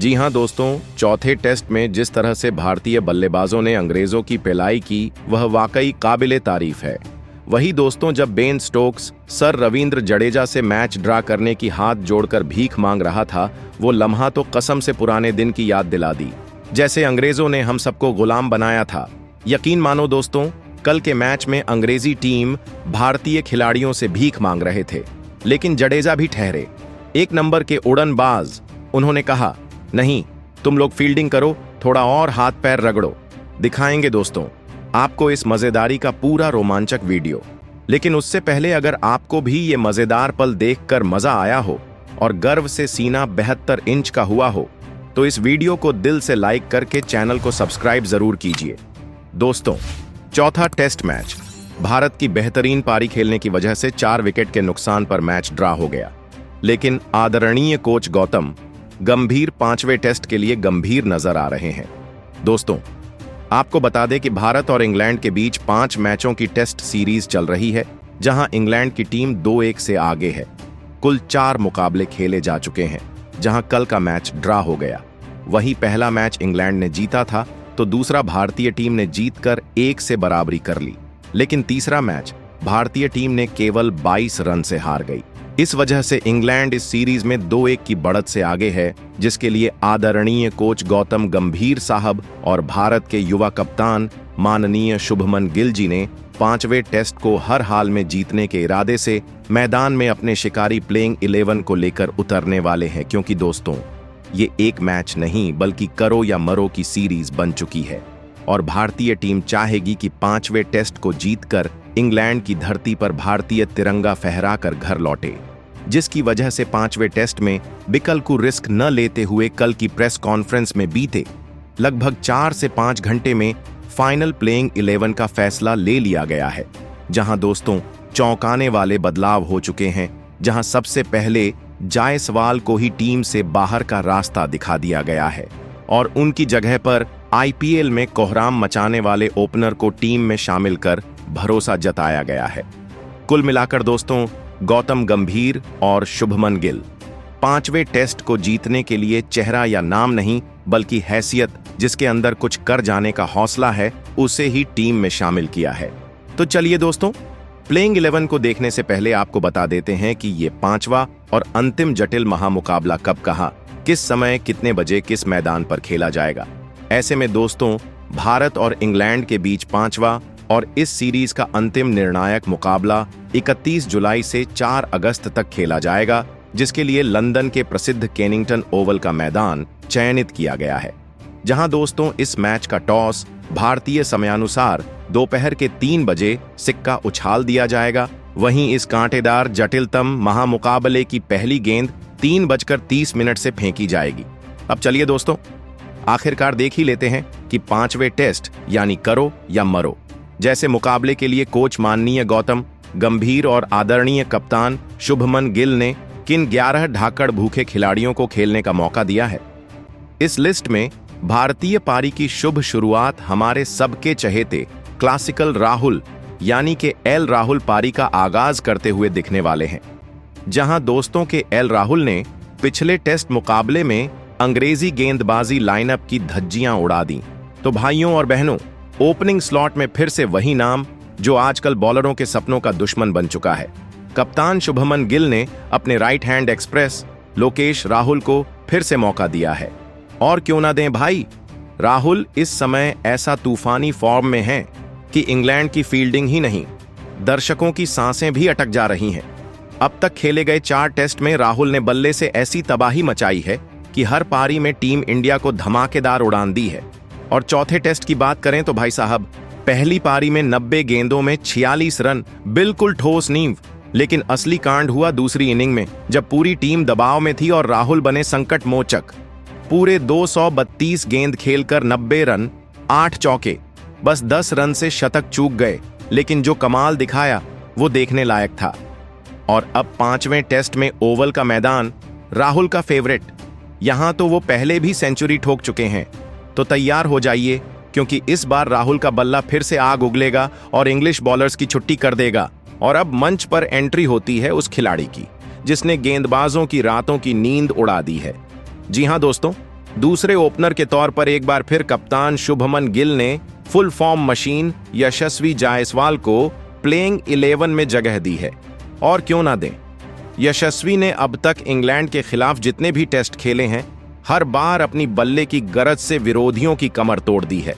जी हां दोस्तों, चौथे टेस्ट में जिस तरह से भारतीय बल्लेबाजों ने अंग्रेजों की पेलाई की वह वाकई काबिले तारीफ है। वही दोस्तों, जब Ben Stokes sir Ravindra Jadeja से मैच ड्रा करने की हाथ जोड़कर भीख मांग रहा था, वो लम्हा तो कसम से पुराने दिन की याद दिला दी, जैसे अंग्रेजों ने हम सबको गुलाम बनाया था। यकीन मानो दोस्तों, कल के मैच में अंग्रेजी टीम भारतीय खिलाड़ियों से भीख मांग रहे थे, लेकिन जडेजा भी ठहरे। एक नंबर के उड़नबाज। उन्होंने कहा, नहीं, तुम लोग फील्डिंग करो, थोड़ा और हाथ पैर रगड़ो। दिखाएंगे दोस्तों आपको इस मजेदारी का पूरा रोमांचक वीडियो। लेकिन उससे पहले अगर आपको भी ये मजेदार पल देखकर मजा आया हो और गर्व से सीना 72 इंच का हुआ हो, तो इस वीडियो को दिल से लाइक करके चैनल को सब्सक्राइब जरूर कीजिए। दोस्तों, चौथा टेस्ट मैच भारत की बेहतरीन पारी खेलने की वजह से 4 विकेट के नुकसान पर मैच ड्रा हो गया। लेकिन आदरणीय कोच गौतम गंभीर 5वें टेस्ट के लिए गंभीर नजर आ रहे हैं। दोस्तों, आपको बता दें कि भारत और इंग्लैंड के बीच 5 मैचों की टेस्ट सीरीज चल रही है, जहां इंग्लैंड की टीम 2-1 से आगे है। कुल 4 मुकाबले खेले जा चुके हैं, जहां कल का मैच ड्रा हो गया। वहीं पहला मैच इंग्लैंड ने जीता था, तो दूसरा भारतीय टीम ने जीतकर 1 से बराबरी कर ली। लेकिन तीसरा मैच भारतीय टीम ने केवल 22 रन से हार गई। इस वजह से इंग्लैंड इस सीरीज में 2-1 की बढ़त से आगे है, जिसके लिए आदरणीय कोच गौतम गंभीर साहब और भारत के युवा कप्तान माननीय शुभमन गिल जी ने 5वें टेस्ट को हर हाल में जीतने के इरादे से मैदान में अपने शिकारी प्लेइंग 11 को लेकर उतरने वाले हैं। क्योंकि दोस्तों, ये एक मैच नहीं बल्कि करो या मरो की सीरीज बन चुकी है और भारतीय टीम चाहेगी कि 5वें टेस्ट को जीतकर इंग्लैंड की धरती पर भारतीय तिरंगा फहराकर घर लौटे। जिसकी वजह से 5वें टेस्ट में विकल्प को रिस्क न लेते हुए कल की प्रेस कॉन्फ्रेंस में बीते लगभग 4 से 5 घंटे में फाइनल प्लेइंग 11 का फैसला ले लिया गया है। जहां दोस्तों चौंकाने वाले बदलाव हो चुके हैं, जहां सबसे पहले जायसवाल को ही टीम से बाहर का रास्ता दिखा दिया गया है और उनकी जगह पर आईपीएल में कोहराम मचाने वाले ओपनर को टीम में शामिल कर भरोसा जताया गया है। कुल मिलाकर दोस्तों, गौतम गंभीर और शुभमन गिल 5वें टेस्ट को जीतने के लिए चेहरा या नाम नहीं बल्कि हैसियत, जिसके अंदर कुछ कर जाने का हौसला है, उसे ही टीम में शामिल किया है। तो चलिए दोस्तों, प्लेइंग 11 को देखने से पहले आपको बता देते हैं कि ये 5वां और अंतिम जटिल महामुकाबला कब, कहां, किस समय, कितने बजे, किस मैदान पर खेला जाएगा। ऐसे में दोस्तों, भारत और इंग्लैंड के बीच 5वां और इस सीरीज का अंतिम निर्णायक मुकाबला 31 जुलाई से 4 अगस्त तक खेला जाएगा, जिसके लिए लंदन के प्रसिद्ध केनिंगटन ओवल का मैदान चयनित किया गया है। जहां दोस्तों इस मैच का टॉस भारतीय समयानुसार दोपहर के 3 बजे सिक्का उछाल दिया जाएगा। वहीं इस कांटेदार जटिलतम महामुकाबले की पहली गेंद 3:30 से फेंकी जाएगी। अब चलिए दोस्तों, आखिरकार देख ही लेते हैं कि 5वें टेस्ट यानी करो या मरो जैसे मुकाबले के लिए कोच माननीय गौतम गंभीर और आदरणीय कप्तान शुभमन गिल ने किन 11 ढाकड़ भूखे खिलाड़ियों को खेलने का मौका दिया है। इस लिस्ट में भारतीय पारी की शुभ शुरुआत हमारे सबके चहेते क्लासिकल राहुल यानी कि एल राहुल पारी का आगाज करते हुए दिखने वाले हैं। जहां दोस्तों के एल राहुल ने पिछले टेस्ट मुकाबले में अंग्रेजी गेंदबाजी लाइनअप की धज्जियां उड़ा दी, तो भाइयों और बहनों, ओपनिंग स्लॉट में फिर से वही नाम जो आजकल बॉलरों के सपनों का दुश्मन बन चुका है। कप्तान शुभमन गिल ने अपने right hand express Lokesh Rahul को फिर से मौका दिया है। और क्यों ना दें भाई, राहुल इस समय ऐसा तूफानी फॉर्म में है कि इंग्लैंड की फील्डिंग ही नहीं, दर्शकों की सांसें भी अटक जा रही हैं। अब तक खेले गए 4 टेस्ट में राहुल ने बल्ले से ऐसी तबाही मचाई है कि हर पारी में टीम इंडिया को धमाकेदार उड़ान दी है। और चौथे टेस्ट की बात करें तो भाई साहब, पहली पारी में 90 गेंदों में 46 रन, बिल्कुल ठोस नींव। लेकिन असली कांड हुआ दूसरी इनिंग में, जब पूरी टीम दबाव में थी और राहुल बने संकट मोचक। पूरे 232 गेंद खेलकर 90 रन, 8 चौके, बस 10 रन से शतक चूक गए। लेकिन जो कमाल दिखाया वो देखने लायक था। और अब 5वें टेस्ट में ओवल का मैदान राहुल का फेवरेट। यहां तो वो पहले भी सेंचुरी ठोक चुके हैं, तो तैयार हो जाइए, क्योंकि इस बार राहुल का बल्ला फिर से आग उगलेगा और इंग्लिश बॉलर्स की छुट्टी कर देगा। और अब मंच पर एंट्री होती है उस खिलाड़ी की जिसने गेंदबाजों की रातों की नींद उड़ा दी है। जी हां दोस्तों, दूसरे ओपनर के तौर पर एक बार फिर कप्तान शुभमन गिल ने फुल फॉर्म मशीन यशस्वी जायसवाल को प्लेइंग 11 में जगह दी है। और क्यों ना दें, यशस्वी ने अब तक इंग्लैंड के खिलाफ जितने भी टेस्ट खेले हैं, हर बार अपनी बल्ले की गरज से विरोधियों की कमर तोड़ दी है।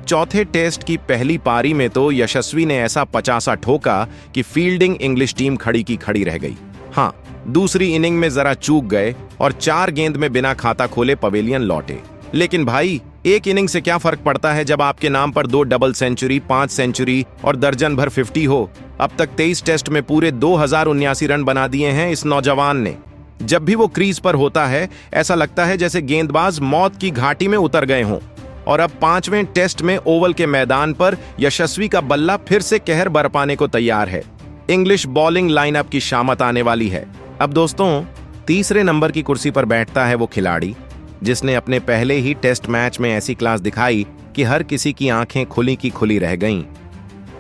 चौथे टेस्ट की पहली पारी में तो यशस्वी ने ऐसा 50 ठोका कि फील्डिंग इंग्लिश टीम खड़ी की खड़ी रह गई। हाँ, दूसरी इनिंग में जरा चूक गए और 4 गेंद में बिना खाता खोले पवेलियन लौटे। लेकिन भाई, एक इनिंग से क्या फर्क पड़ता है जब आपके नाम पर 2 डबल सेंचुरी, 5 सेंचुरी और दर्जन भर 50 हो। अब तक 23 टेस्ट में पूरे 2079 रन बना दिए हैं इस नौजवान ने। जब भी वो क्रीज पर होता है, ऐसा लगता है जैसे गेंदबाज मौत की घाटी में उतर गए हों। और अब 5वें टेस्ट में ओवल के मैदान पर यशस्वी का बल्ला फिर से कहर बरपाने को तैयार है। इंग्लिश बॉलिंग लाइनअप की शामत आने वाली है। अब दोस्तों, तीसरे नंबर की कुर्सी पर बैठता है वो खिलाड़ी जिसने अपने पहले ही टेस्ट मैच में ऐसी क्लास दिखाई कि हर किसी की आंखें खुली की खुली रह गईं।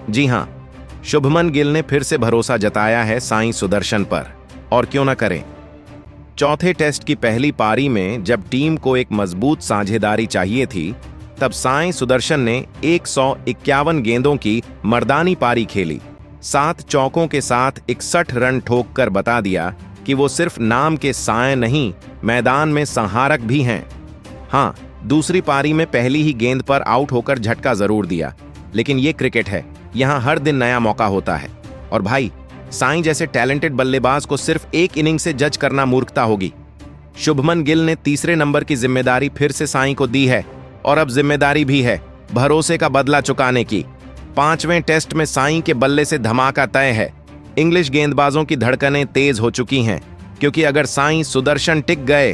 जी हां, शुभमन गिल ने फिर से भरोसा जताया है साईं सुदर्शन पर। और क्यों ना करें। चौथे टेस्ट की पहली पारी में जब टीम को एक मजबूत साझेदारी चाहिए थी, तब साईं सुदर्शन ने 151 गेंदों की मर्दानी पारी खेली। 7 चौकों के साथ 61 रन ठोक कर बता दिया कि वो सिर्फ नाम के साएं नहीं, मैदान में संहारक भी हैं। हाँ, दूसरी पारी में पहली ही गेंद पर आउट होकर झटका जरूर दिया, लेकिन ये क्रिकेट है, यहाँ हर दिन नया मौका होता है। और भाई, साईं जैसे टैलेंटेड बल्लेबाज को सिर्फ एक इनिंग से जज करना मूर्खता होगी। शुभमन गिल ने तीसरे नंबर की जिम्मेदारी फिर से साईं को दी है और अब जिम्मेदारी भी है भरोसे का बदला चुकाने की। 5वें टेस्ट में साईं के बल्ले से धमाका तय है। इंग्लिश गेंदबाजों की धड़कनें तेज हो चुकी हैं, क्योंकि अगर साईं सुदर्शन टिक गए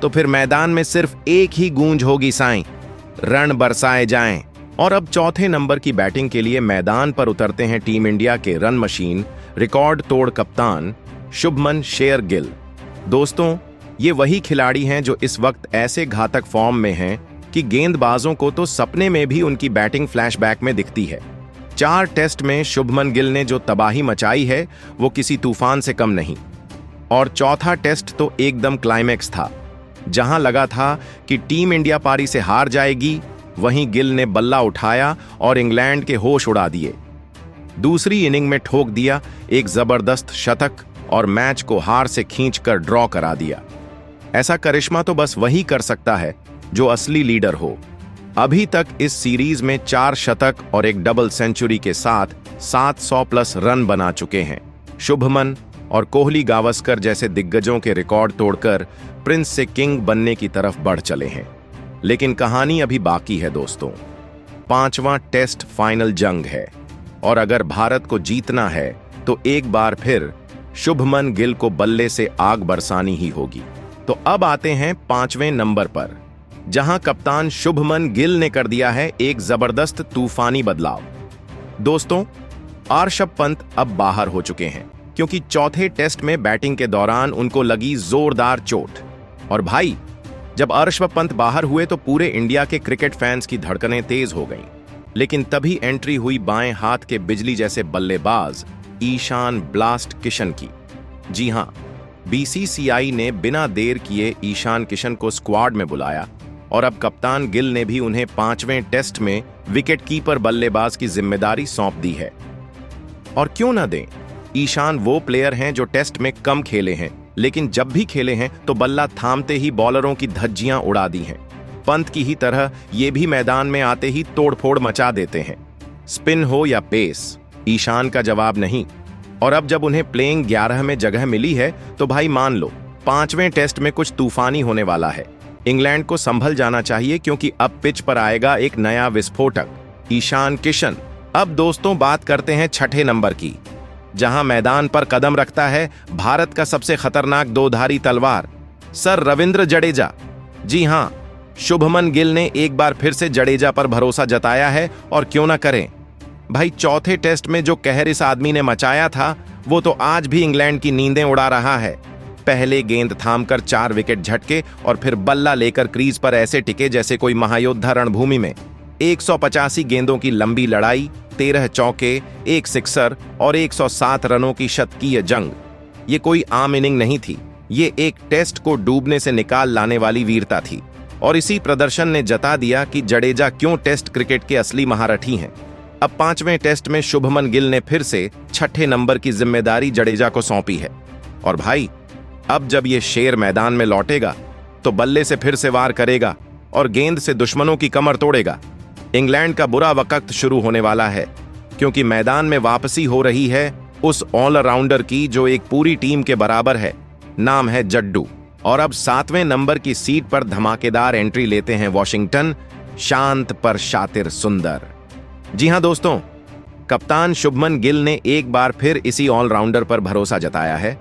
तो फिर मैदान में सिर्फ एक ही गूंज होगी, साईं रन बरसाए जाएं। और अब चौथे नंबर की बैटिंग के लिए मैदान पर उतरते हैं टीम इंडिया के रन मशीन, रिकॉर्ड तोड़ कप्तान शुभमन शेर गिल। दोस्तों, ये वही खिलाड़ी हैं जो इस वक्त ऐसे घातक फॉर्म में हैं कि गेंदबाजों को तो सपने में भी उनकी बैटिंग फ्लैशबैक में दिखती है। 4 टेस्ट में शुभमन गिल ने जो तबाही मचाई है, वो किसी तूफान से कम नहीं। और चौथा टेस्ट तो एकदम क्लाइमैक्स था, जहां लगा था कि टीम इंडिया पारी से हार जाएगी, वहीं गिल ने बल्ला उठाया और इंग्लैंड के होश उड़ा दिए। दूसरी इनिंग में ठोक दिया एक जबरदस्त शतक और मैच को हार से खींचकर ड्रॉ करा दिया। ऐसा करिश्मा तो बस वही कर सकता है जो असली लीडर हो। अभी तक इस सीरीज में 4 शतक और एक डबल सेंचुरी के साथ 700 प्लस रन बना चुके हैं। शुभमन और कोहली गावस्कर जैसे दिग्गजों के रिकॉर्ड तोड़कर प्रिंस से किंग बनने की तरफ बढ़ चले हैं। लेकिन कहानी अभी बाकी है दोस्तों। 5वां टेस्ट फाइनल जंग है और अगर भारत को जीतना है तो एक बार फिर शुभमन गिल को बल्ले से आग बरसानी ही होगी। तो अब आते हैं 5वें नंबर पर, जहां कप्तान शुभमन गिल ने कर दिया है एक जबरदस्त तूफानी बदलाव। दोस्तों, ऋषभ पंत अब बाहर हो चुके हैं क्योंकि चौथे टेस्ट में बैटिंग के दौरान उनको लगी जोरदार चोट। और भाई, जब ऋषभ पंत बाहर हुए तो पूरे इंडिया के क्रिकेट फैंस की धड़कनें तेज हो गईं। लेकिन तभी एंट्री हुई बाएं हाथ के बिजली जैसे बल्लेबाज ईशान ब्लास्ट किशन की। जी हां, बीसीसीआई ने बिना देर किए ईशान किशन को स्क्वाड में बुलाया और अब कप्तान गिल ने भी उन्हें 5वें टेस्ट में विकेट कीपर बल्लेबाज की जिम्मेदारी सौंप दी है। और क्यों ना दें, ईशान वो प्लेयर हैं जो टेस्ट में कम खेले हैं, लेकिन जब भी खेले हैं तो बल्ला थामते ही बॉलरों की धज्जियां उड़ा दी हैं। पंत की ही तरह ये भी मैदान में आते ही तोड़फोड़ मचा देते हैं। स्पिन हो या पेस, ईशान का जवाब नहीं। और अब जब उन्हें प्लेइंग 11 में जगह मिली है तो भाई मान लो 5वें टेस्ट में कुछ तूफानी होने वाला है। इंग्लैंड को संभल जाना चाहिए क्योंकि अब पिच पर आएगा एक नया विस्फोटक, ईशान किशन। अब दोस्तों बात करते हैं 6ठे नंबर की, जहां मैदान पर कदम रखता है भारत का सबसे खतरनाक दोधारी तलवार सर रविंद्र जडेजा। जी हां, शुभमन गिल ने एक बार फिर से जडेजा पर भरोसा जताया है। और क्यों ना करें भाई, चौथे टेस्ट में जो कहर इस आदमी ने मचाया था वो तो आज भी इंग्लैंड की नींदें उड़ा रहा है। पहले गेंद थामकर 4 विकेट झटके और फिर बल्ला लेकर क्रीज पर ऐसे टिके जैसे कोई महायोद्धा रणभूमि में। 185 गेंदों की लंबी लड़ाई, 13 चौके, 1 सिक्सर और 107 रनों की शतकीय जंग। ये कोई आम इनिंग नहीं थी, ये एक टेस्ट को डूबने से निकाल लाने वाली वीरता थी। और इसी प्रदर्शन ने जता दिया कि जडेजा क्यों टेस्ट क्रिकेट के असली महारथी हैं। अब 5वें टेस्ट में शुभमन गिल ने फिर से 6ठे नंबर की जिम्मेदारी जडेजा को सौंपी है। और भाई, अब जब ये शेर मैदान में लौटेगा तो बल्ले से फिर से वार करेगा और गेंद से दुश्मनों की कमर तोड़ेगा। इंग्लैंड का बुरा वक्त शुरू होने वाला है, क्योंकि मैदान में वापसी हो रही है उस ऑलराउंडर की जो एक पूरी टीम के बराबर है। नाम है जड्डू। और अब 7वें नंबर की सीट पर धमाकेदार एंट्री लेते हैं वॉशिंगटन, शांत पर शातिर सुंदर। जी हां दोस्तों, कप्तान शुभमन गिल ने एक बार फिर इसी ऑलराउंडर पर भरोसा जताया है,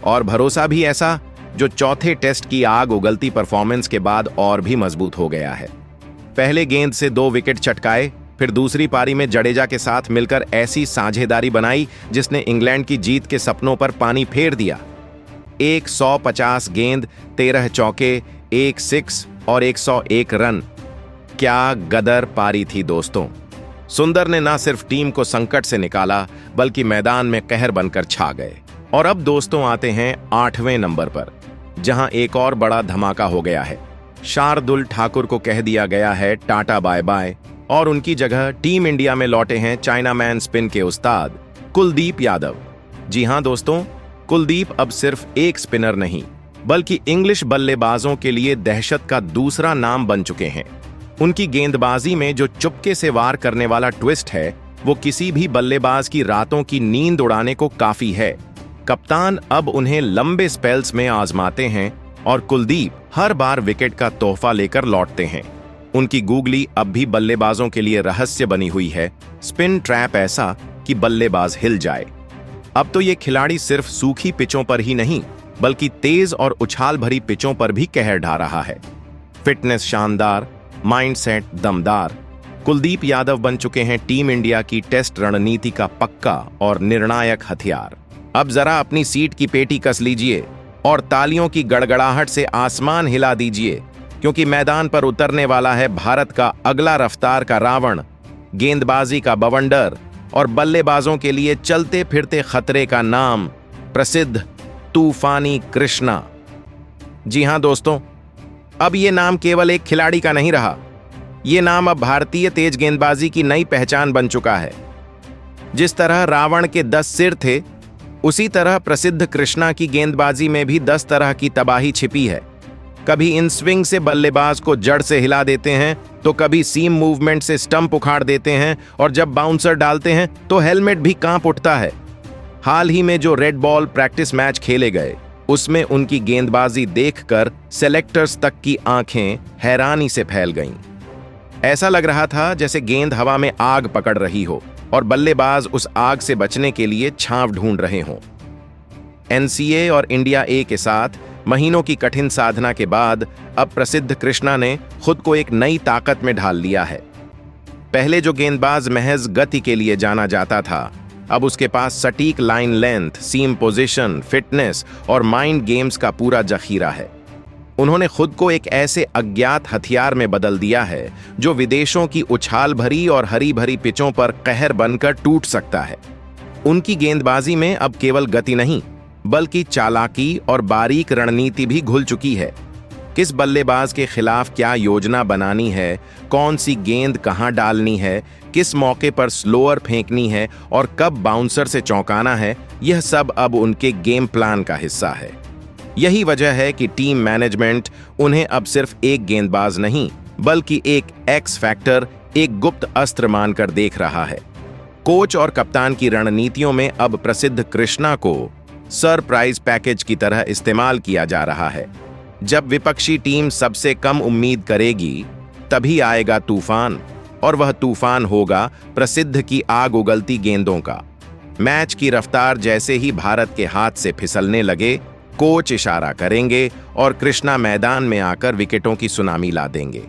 और भरोसा भी ऐसा जो चौथे टेस्ट की आग उगलती परफॉर्मेंस के बाद और भी मजबूत हो गया है। पहले गेंद से 2 विकेट चटकाए, फिर दूसरी पारी में जडेजा के साथ मिलकर ऐसी साझेदारी बनाई जिसने इंग्लैंड की जीत के सपनों पर पानी फेर दिया। 150 गेंद, 13 चौके, 1 सिक्स और 101 रन। क्या गदर पारी थी दोस्तों। सुंदर ने ना सिर्फ टीम को संकट से निकाला, बल्कि मैदान में कहर बनकर छा गए। और अब दोस्तों आते हैं 8वें नंबर पर, जहां एक और बड़ा धमाका हो गया है। शार्दुल ठाकुर को कह दिया गया है टाटा बाय बाय, और उनकी जगह टीम इंडिया में लौटे हैं चाइनामैन स्पिन के उस्ताद कुलदीप यादव। जी हां दोस्तों, कुलदीप अब सिर्फ एक स्पिनर नहीं, बल्कि इंग्लिश बल्लेबाजों के लिए दहशत का दूसरा नाम बन चुके हैं। उनकी गेंदबाजी में जो चुपके से वार करने वाला ट्विस्ट है, वो किसी भी बल्लेबाज की रातों की नींद उड़ाने को काफी है। कप्तान अब उन्हें लंबे स्पेल्स में आजमाते हैं, और कुलदीप हर बार विकेट का तोहफा लेकर लौटते हैं। उनकी गूगली अब भी बल्लेबाजों के लिए रहस्य बनी हुई है, स्पिन ट्रैप ऐसा कि बल्लेबाज हिल जाए। अब तो ये खिलाड़ी सिर्फ सूखी पिचों पर ही नहीं, बल्कि तेज और उछाल भरी पिचों पर भी कहर ढा रहा है। फिटनेस शानदार, माइंडसेट दमदार, कुलदीप यादव बन चुके हैं टीम इंडिया की टेस्ट रणनीति का पक्का और निर्णायक हथियार। अब जरा अपनी सीट की पेटी कस लीजिए और तालियों की गड़गड़ाहट से आसमान हिला दीजिए, क्योंकि मैदान पर उतरने वाला है भारत का अगला रफ्तार का रावण, गेंदबाजी का बवंडर और बल्लेबाजों के लिए चलते फिरते खतरे का नाम, प्रसिद्ध तूफानी कृष्णा। जी हां दोस्तों, अब ये नाम केवल एक खिलाड़ी का नहीं रहा, ये नाम अब भारतीय तेज गेंदबाजी की नई पहचान बन चुका है। जिस तरह रावण के 10 सिर थे, उसी तरह प्रसिद्ध कृष्णा की गेंदबाजी में भी 10 तरह की तबाही छिपी है। कभी इन स्विंग से बल्लेबाज को जड़ से हिला देते हैं, तो कभी सीम मूवमेंट से स्टंप उखाड़ देते हैं, और जब बाउंसर डालते हैं तो हेलमेट भी कांप उठता है। हाल ही में जो रेड बॉल प्रैक्टिस मैच खेले गए, उसमें उनकी गेंदबाजी देखकर सेलेक्टर्स तक की आंखें हैरानी से फैल गईं। ऐसा लग रहा था जैसे गेंद हवा में आग पकड़ रही हो और बल्लेबाज उस आग से बचने के लिए छांव ढूंढ रहे हों। एनसीए और इंडिया ए के साथ महीनों की कठिन साधना के बाद अब प्रसिद्ध कृष्णा ने खुद को एक नई ताकत में ढाल लिया है। पहले जो गेंदबाज महज गति के लिए जाना जाता था, अब उसके पास सटीक लाइन लेंथ, सीम पोजीशन, फिटनेस और माइंड गेम्स का पूरा जखीरा है। उन्होंने खुद को एक ऐसे अज्ञात हथियार में बदल दिया है जो विदेशों की उछाल भरी और हरी भरी पिचों पर कहर बनकर टूट सकता है। उनकी गेंदबाजी में अब केवल गति नहीं, बल्कि चालाकी और बारीक रणनीति भी घुल चुकी है। किस बल्लेबाज के खिलाफ क्या योजना बनानी है, कौन सी गेंद कहां डालनी है, किस मौके पर स्लोअर फेंकनी है और कब बाउंसर से चौंकाना है, यह सब अब उनके गेम प्लान का हिस्सा है। यही वजह है कि टीम मैनेजमेंट उन्हें अब सिर्फ एक गेंदबाज नहीं, बल्कि एक एक्स फैक्टर, एक गुप्त अस्त्र मानकर देख रहा है। कोच और कप्तान की रणनीतियों में अब प्रसिद्ध कृष्णा को सरप्राइज पैकेज की तरह इस्तेमाल किया जा रहा है। जब विपक्षी टीम सबसे कम उम्मीद करेगी, तभी आएगा तूफान, और वह तूफान होगा प्रसिद्ध की आग उगलती गेंदों का। मैच की रफ्तार जैसे ही भारत के हाथ से फिसलने लगे, कोच इशारा करेंगे और कृष्णा मैदान में आकर विकेटों की सुनामी ला देंगे।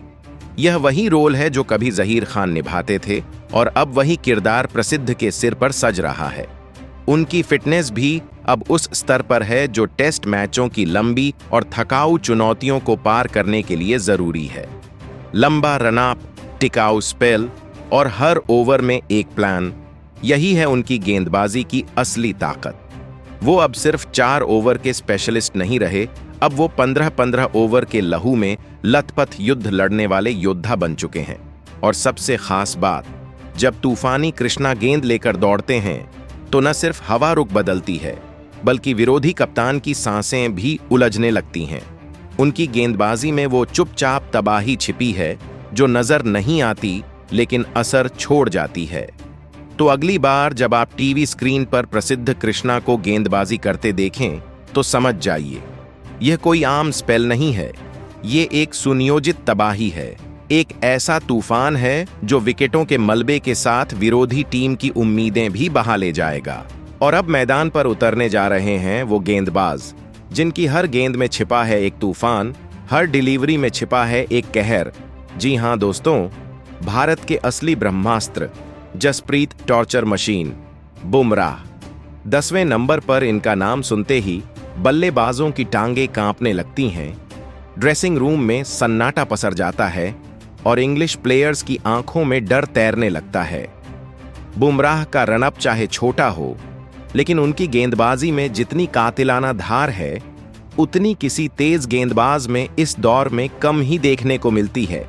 यह वही रोल है जो कभी जहीर खान निभाते थे, और अब वही किरदार प्रसिद्ध के सिर पर सज रहा है। उनकी फिटनेस भी अब उस स्तर पर है जो टेस्ट मैचों की लंबी और थकाऊ चुनौतियों को पार करने के लिए जरूरी है। लंबा रनअप, टिकाऊ स्पेल और हर ओवर में एक प्लान, यही है उनकी गेंदबाजी की असली ताकत। वो अब सिर्फ 4 ओवर के स्पेशलिस्ट नहीं रहे, अब वो 15-15 ओवर के लहू में लथपथ युद्ध लड़ने वाले योद्धा बन चुके हैं। और सबसे खास बात, जब तूफानी कृष्णा गेंद लेकर दौड़ते हैं तो न सिर्फ हवा रुख बदलती है, बल्कि विरोधी कप्तान की सांसें भी उलझने लगती हैं। उनकी गेंदबाजी में वो चुपचाप तबाही छिपी है जो नजर नहीं आती लेकिन असर छोड़ जाती है। तो अगली बार जब आप टीवी स्क्रीन पर प्रसिद्ध कृष्णा को गेंदबाजी करते देखें तो समझ जाइए, यह कोई आम स्पेल नहीं है, ये एक सुनियोजित तबाही है, एक ऐसा तूफान है जो विकेटों के मलबे के साथ विरोधी टीम की उम्मीदें भी बहा ले जाएगा। और अब मैदान पर उतरने जा रहे हैं वो गेंदबाज जिनकी हर गेंद में छिपा है एक तूफान, हर डिलीवरी में छिपा है एक कहर। जी हां दोस्तों, भारत के असली ब्रह्मास्त्र, जसप्रीत टॉर्चर मशीन, बुमराह। 10वें नंबर पर इनका नाम सुनते ही बल्लेबाजों की टांगें कांपने लगती हैं, ड्रेसिंग रूम में सन्नाटा पसर जाता है और इंग्लिश प्लेयर्स की आंखों में डर तैरने लगता है। बुमराह का रनअप चाहे छोटा हो, लेकिन उनकी गेंदबाजी में जितनी कातिलाना धार है उतनी किसी तेज गेंदबाज में इस दौर में कम ही देखने को मिलती है।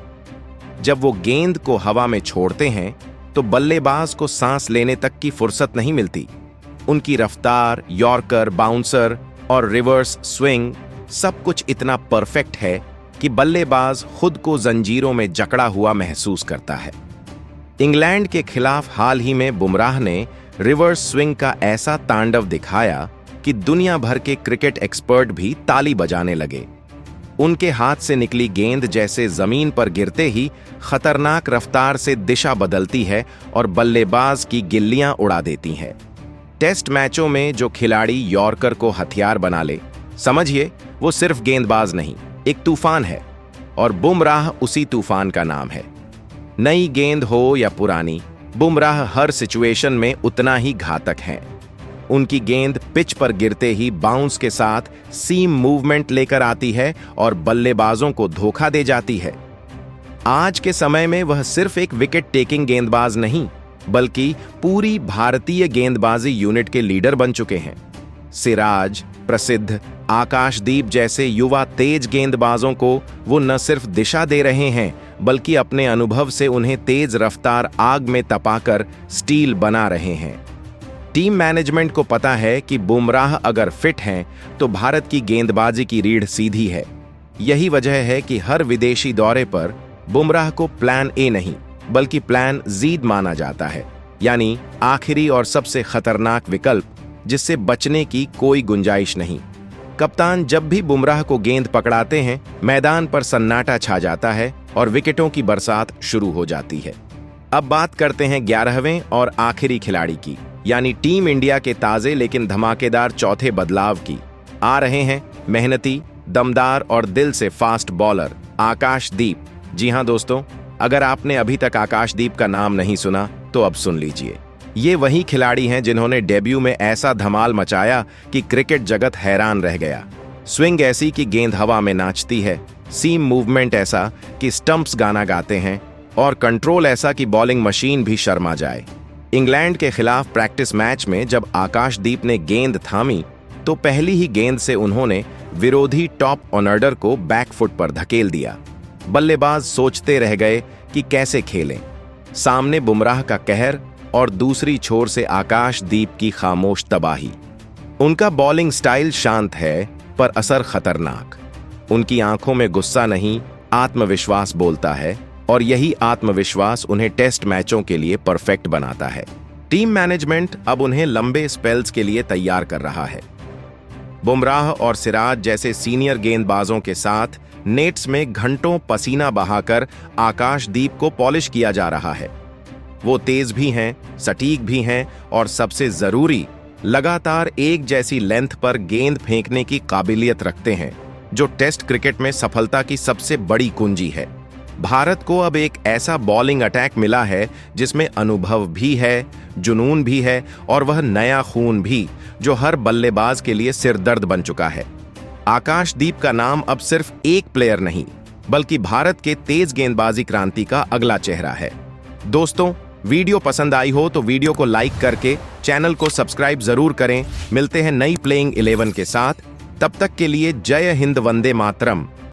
जब वो गेंद को हवा में छोड़ते हैं तो बल्लेबाज को सांस लेने तक की फुर्सत नहीं मिलती। उनकी रफ्तार, यॉर्कर, बाउंसर और रिवर्स स्विंग सब कुछ इतना परफेक्ट है कि बल्लेबाज खुद को जंजीरों में जकड़ा हुआ महसूस करता है। इंग्लैंड के खिलाफ हाल ही में बुमराह ने रिवर्स स्विंग का ऐसा तांडव दिखाया कि दुनिया भर के क्रिकेट एक्सपर्ट भी ताली बजाने लगे। उनके हाथ से निकली गेंद जैसे जमीन पर गिरते ही खतरनाक रफ्तार से दिशा बदलती है और बल्लेबाज की गिल्लियां उड़ा देती हैं। टेस्ट मैचों में जो खिलाड़ी यॉर्कर को हथियार बना ले, समझिए वो सिर्फ गेंदबाज नहीं, एक तूफान है। और बुमराह उसी तूफान का नाम है। नई गेंद हो या पुरानी, बुमराह हर सिचुएशन में उतना ही घातक हैं। उनकी गेंद पिच पर गिरते ही बाउंस के साथ सीम मूवमेंट लेकर आती है और बल्लेबाजों को धोखा दे जाती है। आज के समय में वह सिर्फ एक विकेट टेकिंग गेंदबाज नहीं, बल्कि पूरी भारतीय गेंदबाजी यूनिट के लीडर बन चुके हैं। सिराज, प्रसिद्ध, आकाशदीप जैसे युवा तेज गेंदबाजों को वो न सिर्फ दिशा दे रहे हैं, बल्कि अपने अनुभव से उन्हें तेज रफ्तार आग में तपाकर स्टील बना रहे हैं। टीम मैनेजमेंट को पता है कि बुमराह अगर फिट हैं तो भारत की गेंदबाजी की रीढ़ सीधी है। यही वजह है कि हर विदेशी दौरे पर बुमराह को प्लान ए नहीं बल्कि प्लान ज़ीद माना जाता है, यानी आखिरी और सबसे खतरनाक विकल्प जिससे बचने की कोई गुंजाइश नहीं। कप्तान जब भी बुमराह को गेंद पकड़ाते हैं, मैदान पर सन्नाटा छा जाता है और विकेटों की बरसात शुरू हो जाती है। अब बात करते हैं 11वें और आखिरी खिलाड़ी की, यानी टीम इंडिया के ताजे लेकिन धमाकेदार चौथे बदलाव की। आ रहे हैं मेहनती, दमदार और दिल से फास्ट बॉलर आकाशदीप। जी हां दोस्तों, अगर आपने अभी तक आकाशदीप का नाम नहीं सुना तो अब सुन लीजिए। ये वही खिलाड़ी हैं जिन्होंने डेब्यू में ऐसा धमाल मचाया कि क्रिकेट जगत हैरान रह गया। स्विंग ऐसी कि गेंद हवा में नाचती है, सीम मूवमेंट ऐसा कि स्टंप्स गाना गाते हैं और कंट्रोल ऐसा कि बॉलिंग मशीन भी शर्मा जाए। इंग्लैंड के खिलाफ प्रैक्टिस मैच में जब आकाशदीप ने गेंद थामी तो पहली ही गेंद से उन्होंने विरोधी टॉप ऑर्डर को बैकफुट पर धकेल दिया। बल्लेबाज सोचते रह गए कि कैसे खेलें। सामने बुमराह का कहर और दूसरी छोर से आकाशदीप की खामोश तबाही। उनका बॉलिंग स्टाइल शांत है पर असर खतरनाक। उनकी आंखों में गुस्सा नहीं, आत्मविश्वास बोलता है और यही आत्मविश्वास उन्हें टेस्ट मैचों के लिए परफेक्ट बनाता है। टीम मैनेजमेंट अब उन्हें लंबे स्पेल्स के लिए तैयार कर रहा है। बुमराह और सिराज जैसे सीनियर गेंदबाजों के साथ नेट्स में घंटों पसीना बहाकर आकाशदीप को पॉलिश किया जा रहा है। वो तेज भी हैं, सटीक भी हैं और सबसे जरूरी, लगातार एक जैसी लेंथ पर गेंद फेंकने की काबिलियत रखते हैं, जो टेस्ट क्रिकेट में सफलता की सबसे बड़ी कुंजी है। भारत को अब एक ऐसा बॉलिंग अटैक मिला है जिसमें अनुभव भी है, जुनून भी है और वह नया खून भी, जो हर बल्लेबाज के लिए सिरदर्द बन चुका है। आकाशदीप का नाम अब सिर्फ एक प्लेयर नहीं, बल्कि भारत के तेज गेंदबाजी क्रांति का अगला चेहरा है। दोस्तों, वीडियो पसंद आई हो तो वीडियो को लाइक करके चैनल को सब्सक्राइब जरूर करें। मिलते हैं नई प्लेइंग 11 के साथ। तब तक के लिए जय हिंद, वंदे मातरम।